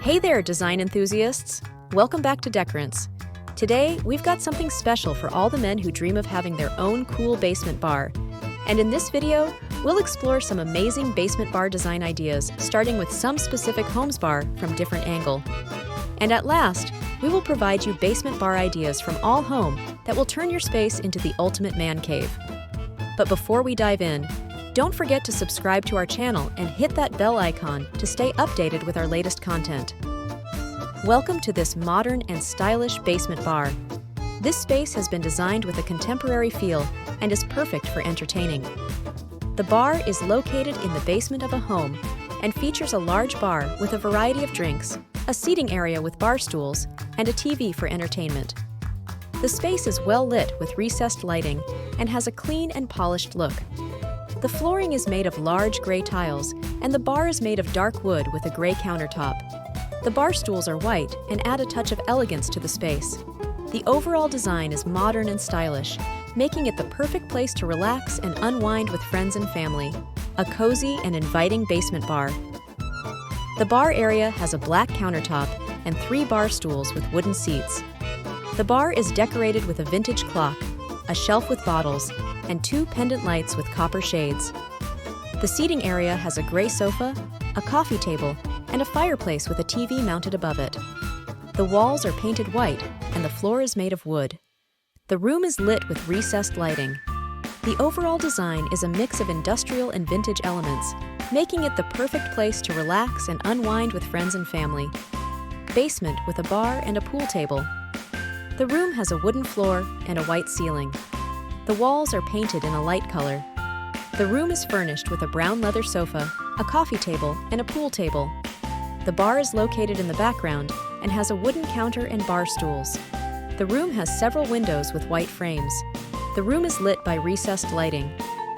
Hey there, design enthusiasts! Welcome back to Decorants. Today, we've got something special for all the men who dream of having their own cool basement bar. And in this video, we'll explore some amazing basement bar design ideas, starting with some specific homes bar from different angle. And at last, we will provide you basement bar ideas from all home that will turn your space into the ultimate man cave. But before we dive in, don't forget to subscribe to our channel and hit that bell icon to stay updated with our latest content. Welcome to this modern and stylish basement bar. This space has been designed with a contemporary feel and is perfect for entertaining. The bar is located in the basement of a home and features a large bar with a variety of drinks, a seating area with bar stools, and a TV for entertainment. The space is well lit with recessed lighting and has a clean and polished look. The flooring is made of large gray tiles, and the bar is made of dark wood with a gray countertop. The bar stools are white and add a touch of elegance to the space. The overall design is modern and stylish, making it the perfect place to relax and unwind with friends and family. A cozy and inviting basement bar. The bar area has a black countertop and 3 bar stools with wooden seats. The bar is decorated with a vintage clock, a shelf with bottles, and 2 pendant lights with copper shades. The seating area has a gray sofa, a coffee table, and a fireplace with a TV mounted above it. The walls are painted white, and the floor is made of wood. The room is lit with recessed lighting. The overall design is a mix of industrial and vintage elements, making it the perfect place to relax and unwind with friends and family. Basement with a bar and a pool table. The room has a wooden floor and a white ceiling. The walls are painted in a light color. The room is furnished with a brown leather sofa, a coffee table, and a pool table. The bar is located in the background and has a wooden counter and bar stools. The room has several windows with white frames. The room is lit by recessed lighting.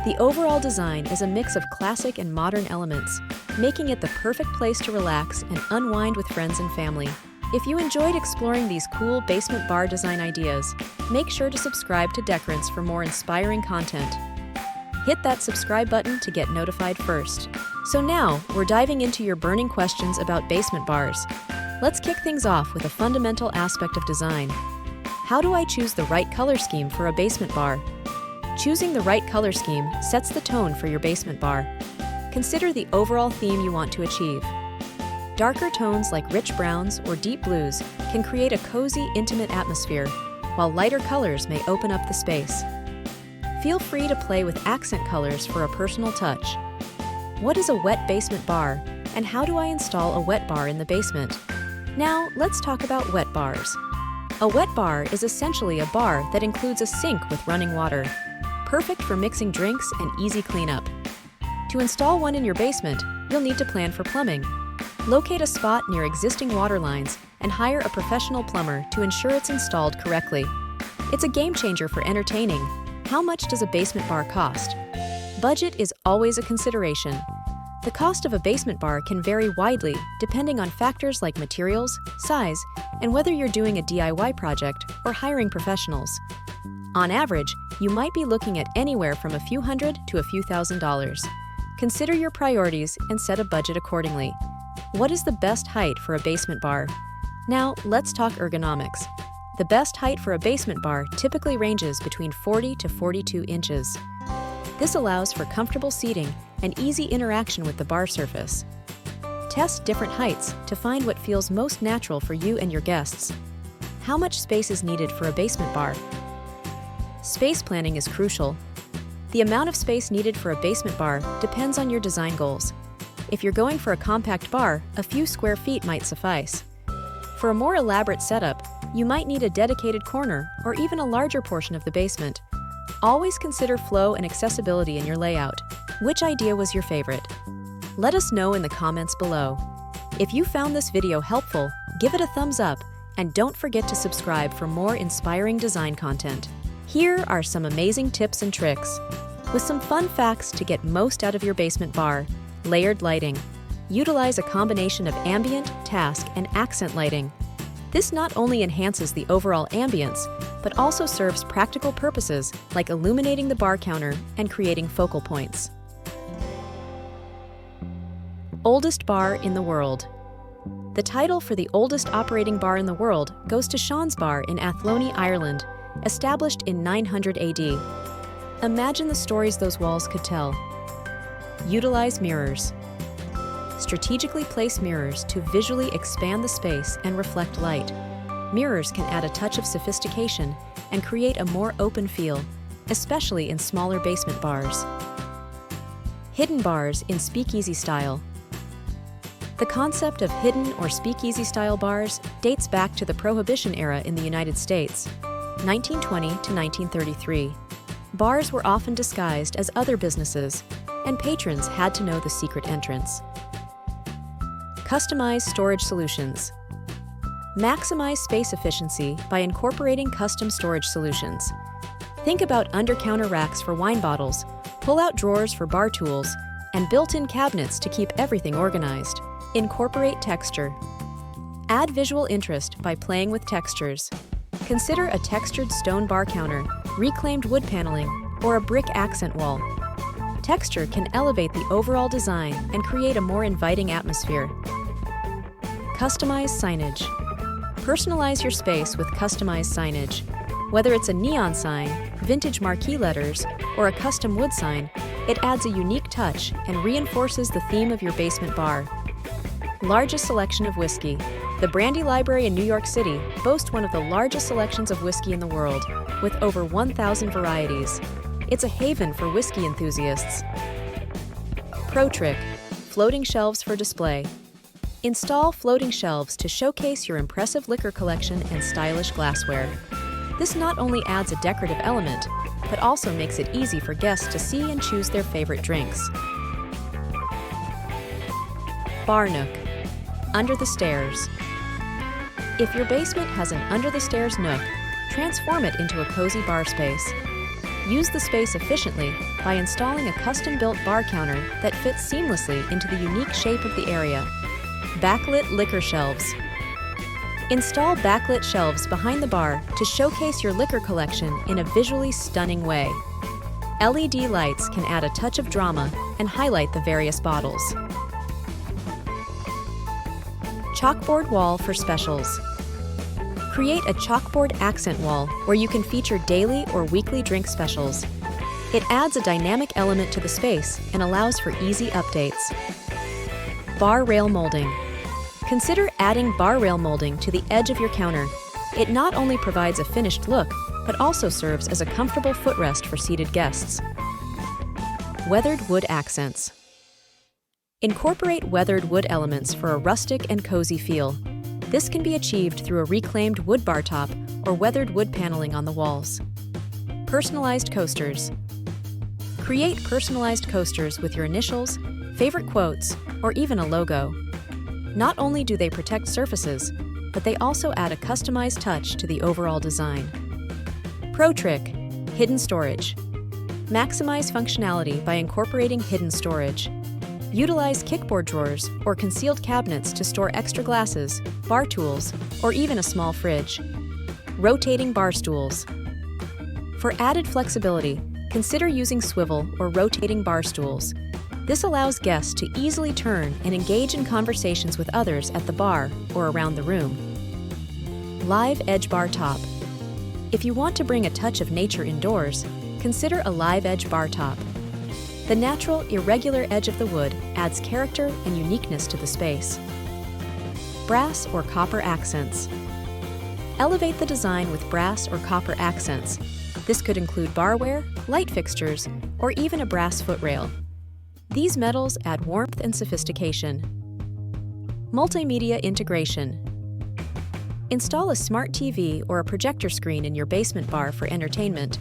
The overall design is a mix of classic and modern elements, making it the perfect place to relax and unwind with friends and family. If you enjoyed exploring these cool basement bar design ideas, make sure to subscribe to Decorants for more inspiring content. Hit that subscribe button to get notified first. So now, we're diving into your burning questions about basement bars. Let's kick things off with a fundamental aspect of design. How do I choose the right color scheme for a basement bar? Choosing the right color scheme sets the tone for your basement bar. Consider the overall theme you want to achieve. Darker tones like rich browns or deep blues can create a cozy, intimate atmosphere, while lighter colors may open up the space. Feel free to play with accent colors for a personal touch. What is a wet basement bar, and how do I install a wet bar in the basement? Now, let's talk about wet bars. A wet bar is essentially a bar that includes a sink with running water, perfect for mixing drinks and easy cleanup. To install one in your basement, you'll need to plan for plumbing. Locate a spot near existing water lines and hire a professional plumber to ensure it's installed correctly. It's a game changer for entertaining. How much does a basement bar cost? Budget is always a consideration. The cost of a basement bar can vary widely depending on factors like materials, size, and whether you're doing a DIY project or hiring professionals. On average, you might be looking at anywhere from a few hundred to a few $1,000s. Consider your priorities and set a budget accordingly. What is the best height for a basement bar? Now, let's talk ergonomics. The best height for a basement bar typically ranges between 40 to 42 inches. This allows for comfortable seating and easy interaction with the bar surface. Test different heights to find what feels most natural for you and your guests. How much space is needed for a basement bar? Space planning is crucial. The amount of space needed for a basement bar depends on your design goals. If you're going for a compact bar, a few square feet might suffice. For a more elaborate setup, you might need a dedicated corner or even a larger portion of the basement. Always consider flow and accessibility in your layout. Which idea was your favorite? Let us know in the comments below. If you found this video helpful, give it a thumbs up and don't forget to subscribe for more inspiring design content. Here are some amazing tips and tricks. With some fun facts to get most out of your basement bar. Layered lighting. Utilize a combination of ambient, task, and accent lighting. This not only enhances the overall ambience, but also serves practical purposes like illuminating the bar counter and creating focal points. Oldest bar in the world. The title for the oldest operating bar in the world goes to Sean's Bar in Athlone, Ireland, established in 900 AD. Imagine the stories those walls could tell. Utilize mirrors. Strategically place mirrors to visually expand the space and reflect light. Mirrors can add a touch of sophistication and create a more open feel, especially in smaller basement bars. Hidden bars in speakeasy style. The concept of hidden or speakeasy-style bars dates back to the Prohibition era in the United States, 1920 to 1933. Bars were often disguised as other businesses, and patrons had to know the secret entrance. Customize storage solutions. Maximize space efficiency by incorporating custom storage solutions. Think about under-counter racks for wine bottles, pull-out drawers for bar tools, and built-in cabinets to keep everything organized. Incorporate texture. Add visual interest by playing with textures. Consider a textured stone bar counter, reclaimed wood paneling, or a brick accent wall. Texture can elevate the overall design and create a more inviting atmosphere. Customize signage. Personalize your space with customized signage. Whether it's a neon sign, vintage marquee letters, or a custom wood sign, it adds a unique touch and reinforces the theme of your basement bar. Largest selection of whiskey. The Brandy Library in New York City boasts one of the largest selections of whiskey in the world, with over 1,000 varieties. It's a haven for whiskey enthusiasts. Pro trick: floating shelves for display. Install floating shelves to showcase your impressive liquor collection and stylish glassware. This not only adds a decorative element, but also makes it easy for guests to see and choose their favorite drinks. Bar nook. Under the stairs. If your basement has an under-the-stairs nook, transform it into a cozy bar space. Use the space efficiently by installing a custom-built bar counter that fits seamlessly into the unique shape of the area. Backlit liquor shelves. Install backlit shelves behind the bar to showcase your liquor collection in a visually stunning way. LED lights can add a touch of drama and highlight the various bottles. Chalkboard wall for specials. Create a chalkboard accent wall where you can feature daily or weekly drink specials. It adds a dynamic element to the space and allows for easy updates. Bar rail molding. Consider adding bar rail molding to the edge of your counter. It not only provides a finished look, but also serves as a comfortable footrest for seated guests. Weathered wood accents. Incorporate weathered wood elements for a rustic and cozy feel. This can be achieved through a reclaimed wood bar top or weathered wood paneling on the walls. Personalized coasters. Create personalized coasters with your initials, favorite quotes, or even a logo. Not only do they protect surfaces, but they also add a customized touch to the overall design. Pro trick: hidden storage. Maximize functionality by incorporating hidden storage. Utilize kickboard drawers or concealed cabinets to store extra glasses, bar tools, or even a small fridge. Rotating bar stools. For added flexibility, consider using swivel or rotating bar stools. This allows guests to easily turn and engage in conversations with others at the bar or around the room. Live edge bar top. If you want to bring a touch of nature indoors, consider a live edge bar top. The natural, irregular edge of the wood adds character and uniqueness to the space. Brass or copper accents. Elevate the design with brass or copper accents. This could include barware, light fixtures, or even a brass footrail. These metals add warmth and sophistication. Multimedia integration. Install a smart TV or a projector screen in your basement bar for entertainment.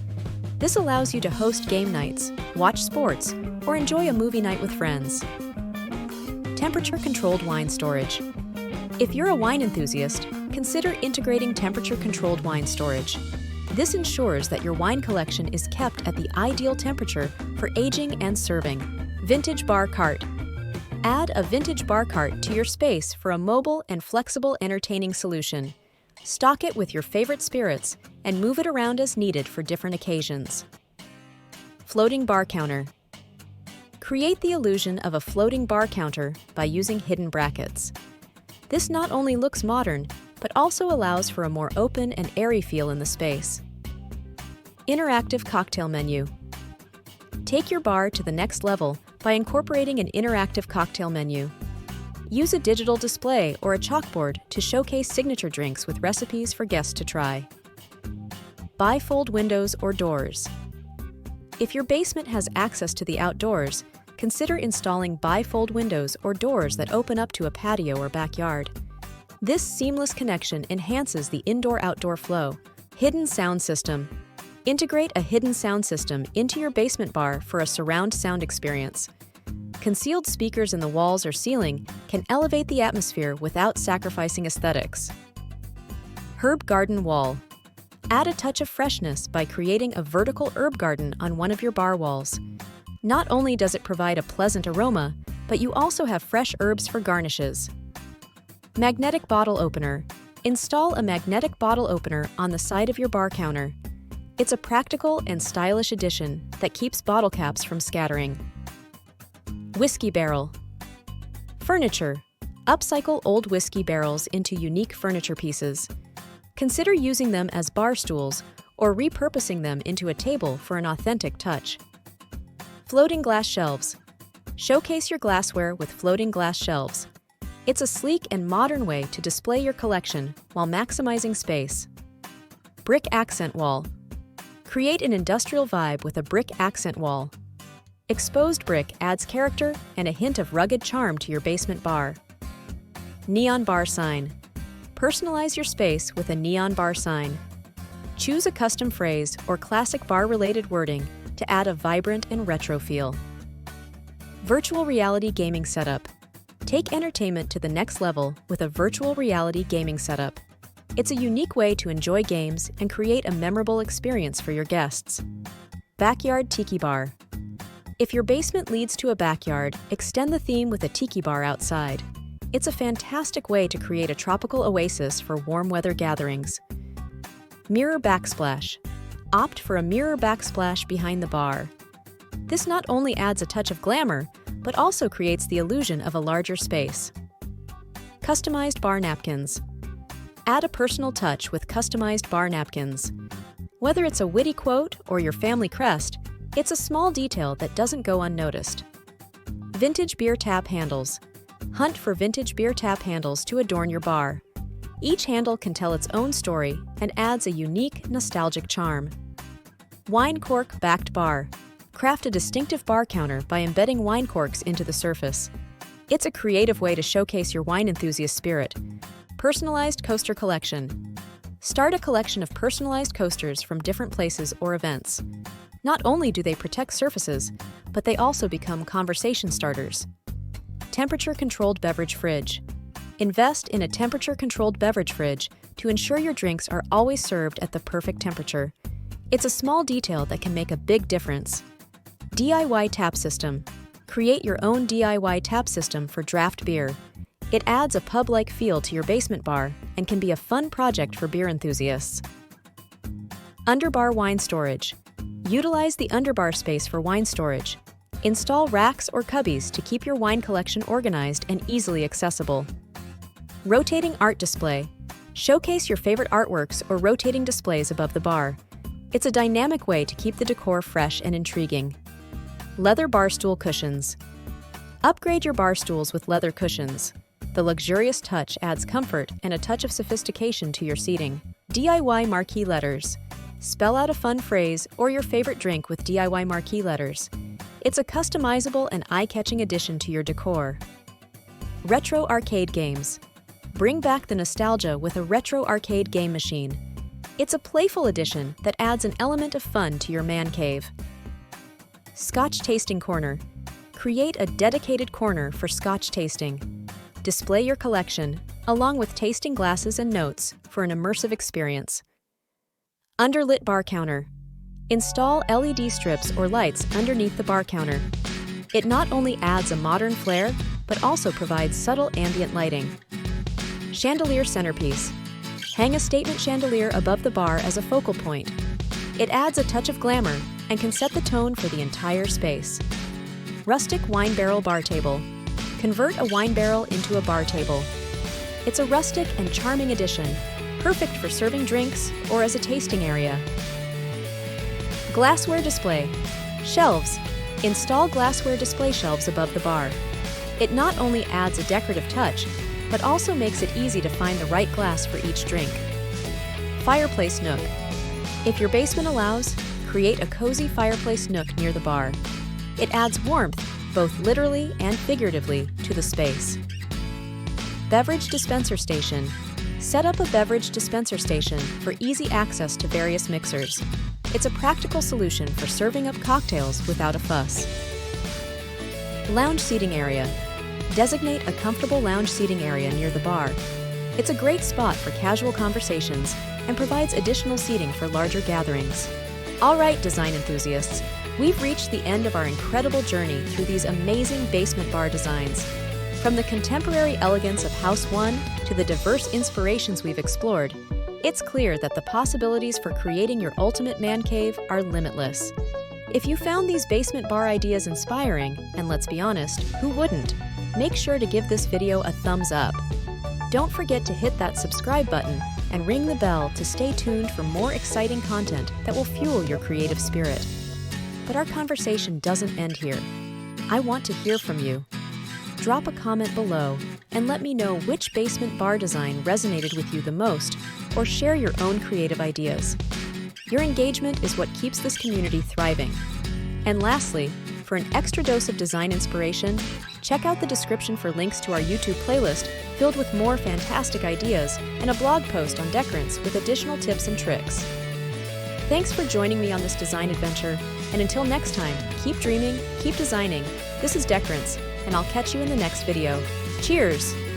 This allows you to host game nights, watch sports, or enjoy a movie night with friends. Temperature-controlled wine storage. If you're a wine enthusiast, consider integrating temperature-controlled wine storage. This ensures that your wine collection is kept at the ideal temperature for aging and serving. Vintage bar cart. Add a vintage bar cart to your space for a mobile and flexible entertaining solution. Stock it with your favorite spirits and move it around as needed for different occasions. Floating bar counter. Create the illusion of a floating bar counter by using hidden brackets. This not only looks modern, but also allows for a more open and airy feel in the space. Interactive cocktail menu. Take your bar to the next level by incorporating an interactive cocktail menu. Use a digital display or a chalkboard to showcase signature drinks with recipes for guests to try. Bifold windows or doors. If your basement has access to the outdoors, consider installing bifold windows or doors that open up to a patio or backyard. This seamless connection enhances the indoor-outdoor flow. Hidden sound system. Integrate a hidden sound system into your basement bar for a surround sound experience. Concealed speakers in the walls or ceiling can elevate the atmosphere without sacrificing aesthetics. Herb garden wall. Add a touch of freshness by creating a vertical herb garden on one of your bar walls. Not only does it provide a pleasant aroma, but you also have fresh herbs for garnishes. Magnetic bottle opener. Install a magnetic bottle opener on the side of your bar counter. It's a practical and stylish addition that keeps bottle caps from scattering. Whiskey barrel. Furniture. Upcycle old whiskey barrels into unique furniture pieces. Consider using them as bar stools or repurposing them into a table for an authentic touch. Floating glass shelves. Showcase your glassware with floating glass shelves. It's a sleek and modern way to display your collection while maximizing space. Brick accent wall. Create an industrial vibe with a brick accent wall. Exposed brick adds character and a hint of rugged charm to your basement bar. Neon bar sign. Personalize your space with a neon bar sign. Choose a custom phrase or classic bar-related wording to add a vibrant and retro feel. Virtual reality gaming setup. Take entertainment to the next level with a virtual reality gaming setup. It's a unique way to enjoy games and create a memorable experience for your guests. Backyard tiki bar. If your basement leads to a backyard, extend the theme with a tiki bar outside. It's a fantastic way to create a tropical oasis for warm weather gatherings. Mirror backsplash. Opt for a mirror backsplash behind the bar. This not only adds a touch of glamour, but also creates the illusion of a larger space. Customized bar napkins. Add a personal touch with customized bar napkins. Whether it's a witty quote or your family crest, it's a small detail that doesn't go unnoticed. Vintage beer tap handles. Hunt for vintage beer tap handles to adorn your bar. Each handle can tell its own story and adds a unique, nostalgic charm. Wine cork backed bar. Craft a distinctive bar counter by embedding wine corks into the surface. It's a creative way to showcase your wine enthusiast spirit. Personalized coaster collection. Start a collection of personalized coasters from different places or events. Not only do they protect surfaces, but they also become conversation starters. Temperature-controlled beverage fridge. Invest in a temperature-controlled beverage fridge to ensure your drinks are always served at the perfect temperature. It's a small detail that can make a big difference. DIY tap system. Create your own DIY tap system for draft beer. It adds a pub-like feel to your basement bar and can be a fun project for beer enthusiasts. Underbar wine storage. Utilize the underbar space for wine storage. Install racks or cubbies to keep your wine collection organized and easily accessible. Rotating art display. Showcase your favorite artworks or rotating displays above the bar. It's a dynamic way to keep the decor fresh and intriguing. Leather bar stool cushions. Upgrade your bar stools with leather cushions. The luxurious touch adds comfort and a touch of sophistication to your seating. DIY marquee letters. Spell out a fun phrase or your favorite drink with DIY marquee letters. It's a customizable and eye-catching addition to your decor. Retro arcade games. Bring back the nostalgia with a retro arcade game machine. It's a playful addition that adds an element of fun to your man cave. Scotch tasting corner. Create a dedicated corner for Scotch tasting. Display your collection, along with tasting glasses and notes, for an immersive experience. Underlit bar counter. Install LED strips or lights underneath the bar counter. It not only adds a modern flair, but also provides subtle ambient lighting. Chandelier centerpiece. Hang a statement chandelier above the bar as a focal point. It adds a touch of glamour and can set the tone for the entire space. Rustic wine barrel bar table. Convert a wine barrel into a bar table. It's a rustic and charming addition, perfect for serving drinks or as a tasting area. Glassware display. Shelves. Install glassware display shelves above the bar. It not only adds a decorative touch, but also makes it easy to find the right glass for each drink. Fireplace nook. If your basement allows, create a cozy fireplace nook near the bar. It adds warmth, both literally and figuratively, to the space. Beverage dispenser station. Set up a beverage dispenser station for easy access to various mixers. It's a practical solution for serving up cocktails without a fuss. Lounge seating area. Designate a comfortable lounge seating area near the bar. It's a great spot for casual conversations and provides additional seating for larger gatherings. All right, design enthusiasts, we've reached the end of our incredible journey through these amazing basement bar designs. From the contemporary elegance of House One to the diverse inspirations we've explored, it's clear that the possibilities for creating your ultimate man cave are limitless. If you found these basement bar ideas inspiring, and let's be honest, who wouldn't? Make sure to give this video a thumbs up. Don't forget to hit that subscribe button and ring the bell to stay tuned for more exciting content that will fuel your creative spirit. But our conversation doesn't end here. I want to hear from you. Drop a comment below and let me know which basement bar design resonated with you the most, or share your own creative ideas. Your engagement is what keeps this community thriving. And lastly, for an extra dose of design inspiration, check out the description for links to our YouTube playlist filled with more fantastic ideas and a blog post on Decorants with additional tips and tricks. Thanks for joining me on this design adventure, and until next time, keep dreaming, keep designing. This is Decorants, and I'll catch you in the next video. Cheers!